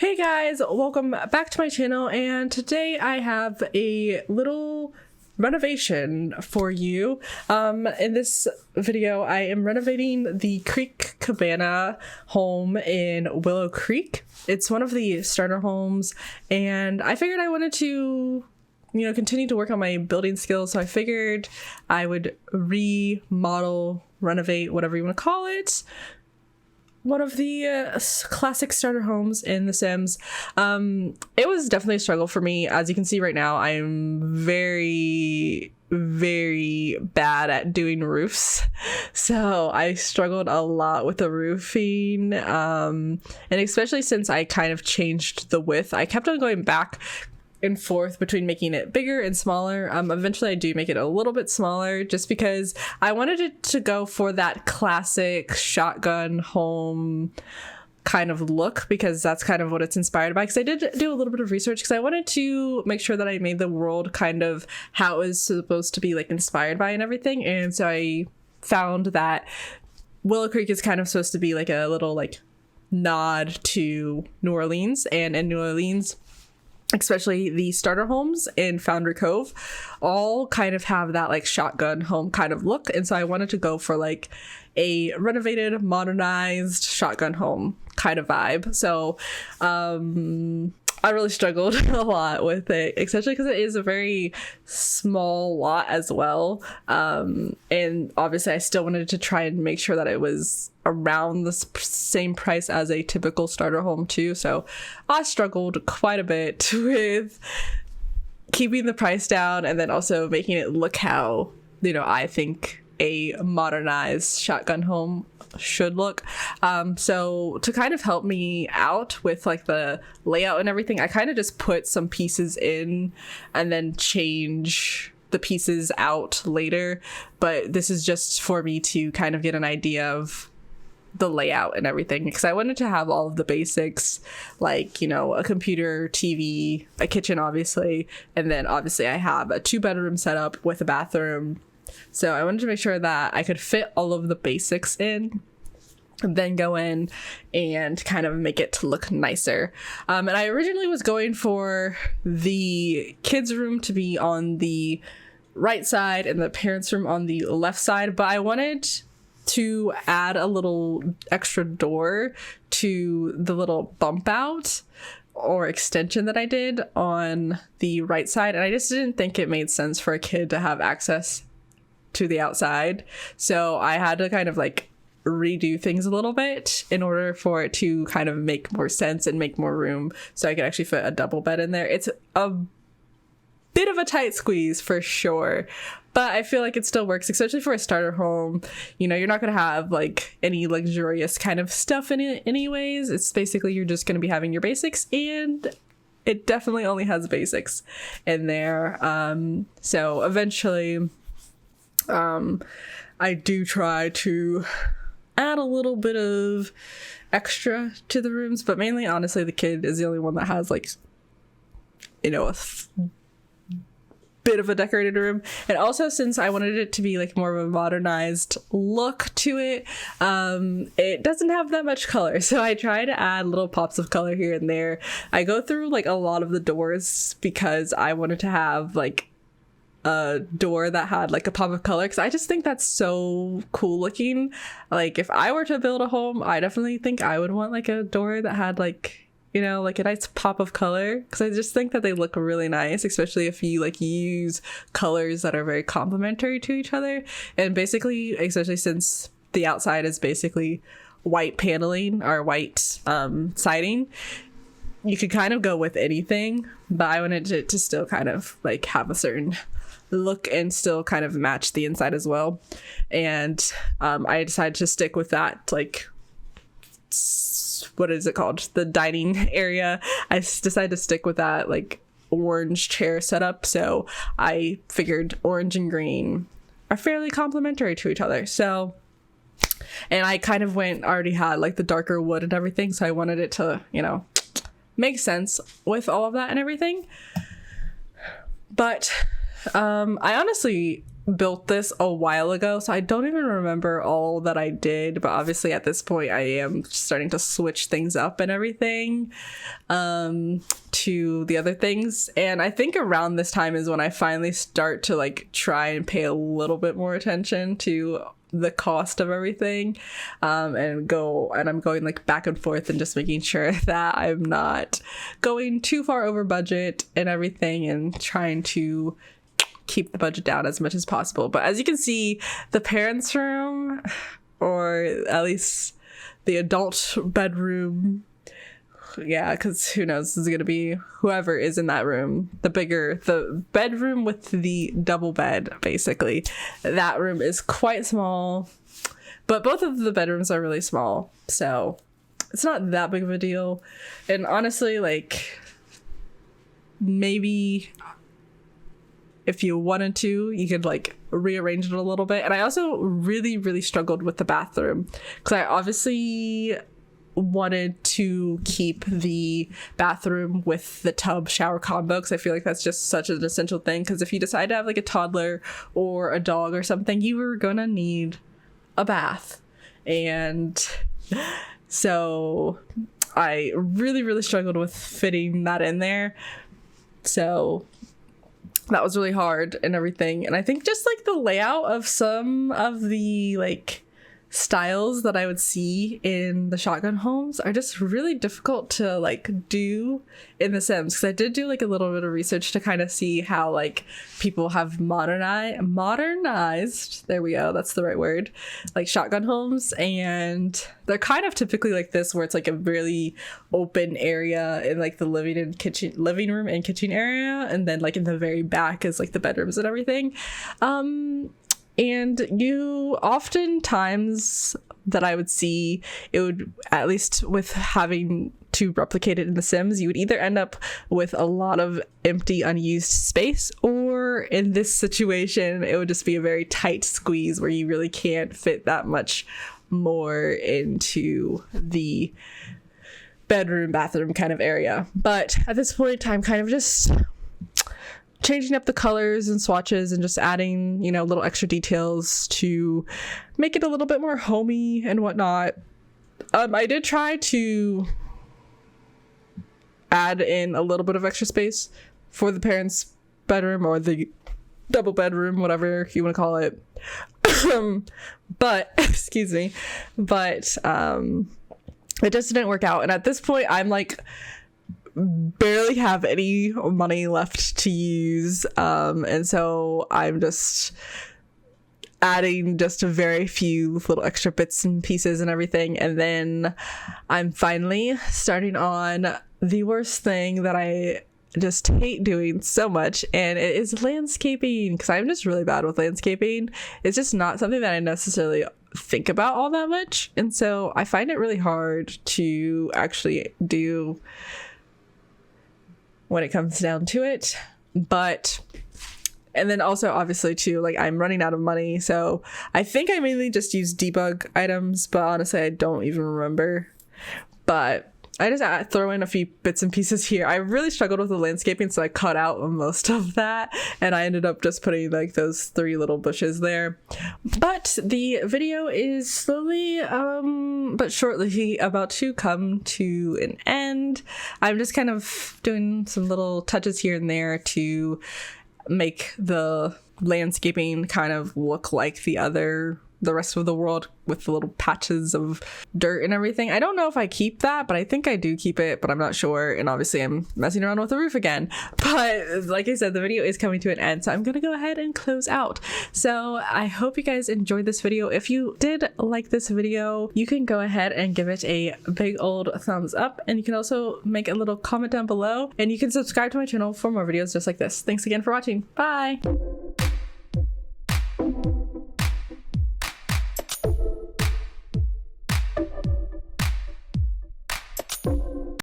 Hey guys, welcome back to my channel, and today I have a little renovation for you. In this video I am renovating the Crick Cabana home in Willow Creek. It's one of the starter homes, and I figured I wanted to continue to work on my building skills, so I figured I would remodel, renovate, whatever you want to call it, one of the classic starter homes in The Sims. It was definitely a struggle for me. As you can see right now, I'm very bad at doing roofs, so I struggled a lot with the roofing, and especially since I kind of changed the width. I kept on going back and forth between making it bigger and smaller. Eventually I do make it a little bit smaller just because I wanted it to go for that classic shotgun home kind of look, because that's kind of what it's inspired by. Because I did do a little bit of research because I wanted to make sure that I made the world kind of how it was supposed to be, like, inspired by and everything. And so I found that Willow Creek is kind of supposed to be like a little like nod to New Orleans, and in New Orleans, especially the starter homes in Foundry Cove, all kind of have that like shotgun home kind of look. And so I wanted to go for like a renovated, modernized shotgun home kind of vibe. So I really struggled a lot with it, especially because it is a very small lot as well. And obviously I still wanted to try and make sure that it was around the same price as a typical starter home too. So I struggled quite a bit with keeping the price down and then also making it look how, I think a modernized shotgun home should look. So to kind of help me out with like the layout and everything, I kind of just put some pieces in and then change the pieces out later. But this is just for me to kind of get an idea of the layout and everything, because I wanted to have all of the basics, like, a computer, TV, a kitchen obviously, and then obviously I have a 2-bedroom setup with a bathroom. So I wanted to make sure that I could fit all of the basics in and then go in and kind of make it to look nicer. And I originally was going for the kids' room to be on the right side and the parents' room on the left side, but I wanted to add a little extra door to the little bump out or extension that I did on the right side, and I just didn't think it made sense for a kid to have access to the outside. So I had to kind of like redo things a little bit in order for it to kind of make more sense and make more room so I could actually fit a double bed in there. It's a bit of a tight squeeze for sure, but I feel like it still works, especially for a starter home. You're not going to have like any luxurious kind of stuff in it anyways. It's basically you're just going to be having your basics, and it definitely only has basics in there. So eventually I do try to add a little bit of extra to the rooms, but mainly honestly the kid is the only one that has like a bit of a decorated room. And also, since I wanted it to be like more of a modernized look to it, it doesn't have that much color, so I try to add little pops of color here and there. I go through like a lot of the doors because I wanted to have like a door that had like a pop of color, because I just think that's so cool looking. Like if I were to build a home, I definitely think I would want like a door that had like like a nice pop of color, because I just think that they look really nice, especially if you like use colors that are very complementary to each other. And basically, especially since the outside is basically white paneling or white siding, you could kind of go with anything, but I wanted it to still kind of like have a certain look and still kind of match the inside as well. And I decided to stick with that, like, what is it called, the dining area. I decided to stick with that like orange chair setup, so I figured orange and green are fairly complementary to each other. So, and I kind of already had like the darker wood and everything, so I wanted it to make sense with all of that and everything. But I honestly built this a while ago, so I don't even remember all that I did, but obviously at this point I am starting to switch things up and everything to the other things. And I think around this time is when I finally start to like try and pay a little bit more attention to the cost of everything, and I'm going like back and forth and just making sure that I'm not going too far over budget and everything, and trying to keep the budget down as much as possible. But as you can see, the parents' room, or at least the adult bedroom, yeah, because who knows, this is gonna be whoever is in that room, the bedroom with the double bed, basically. That room is quite small, but both of the bedrooms are really small, so it's not that big of a deal. And honestly, like, maybe if you wanted to, you could like rearrange it a little bit. And I also really struggled with the bathroom, because I obviously wanted to keep the bathroom with the tub shower combo, because I feel like that's just such an essential thing. Because if you decide to have like a toddler or a dog or something, you are gonna need a bath. And so I really struggled with fitting that in there, so that was really hard and everything. And I think just like the layout of some of the like styles that I would see in the shotgun homes are just really difficult to like do in The Sims, because I did do like a little bit of research to kind of see how like people have modernized, there we go, that's the right word, like shotgun homes. And they're kind of typically like this, where it's like a really open area in like the living room and kitchen area, and then like in the very back is like the bedrooms and everything. And you oftentimes that I would see, it would, at least with having to replicate it in The Sims, you would either end up with a lot of empty unused space, or in this situation it would just be a very tight squeeze where you really can't fit that much more into the bedroom bathroom kind of area. But at this point I'm kind of just changing up the colors and swatches and just adding, you know, little extra details to make it a little bit more homey and whatnot. I did try to add in a little bit of extra space for the parents' bedroom, or the double bedroom, whatever you want to call it. But excuse me, but it just didn't work out. And at this point I'm like barely have any money left to use, and so I'm just adding just a very few little extra bits and pieces and everything. And then I'm finally starting on the worst thing that I just hate doing so much, and it is landscaping, because I'm just really bad with landscaping. It's just not something that I necessarily think about all that much, and so I find it really hard to actually do when it comes down to it. But, and then also obviously too, like, I'm running out of money, so I think I mainly just use debug items, but honestly I don't even remember. But I just throw in a few bits and pieces here. I really struggled with the landscaping, so I cut out most of that, and I ended up just putting like those 3 little bushes there. But the video is slowly but shortly about to come to an end. I'm just kind of doing some little touches here and there to make the landscaping kind of look like the rest of the world, with the little patches of dirt and everything. I don't know if I keep that, but I think I do keep it, but I'm not sure. And obviously I'm messing around with the roof again. But like I said, the video is coming to an end, so I'm gonna go ahead and close out. So I hope you guys enjoyed this video. If you did like this video, you can go ahead and give it a big old thumbs up, and you can also make a little comment down below, and you can subscribe to my channel for more videos just like this. Thanks again for watching. Bye!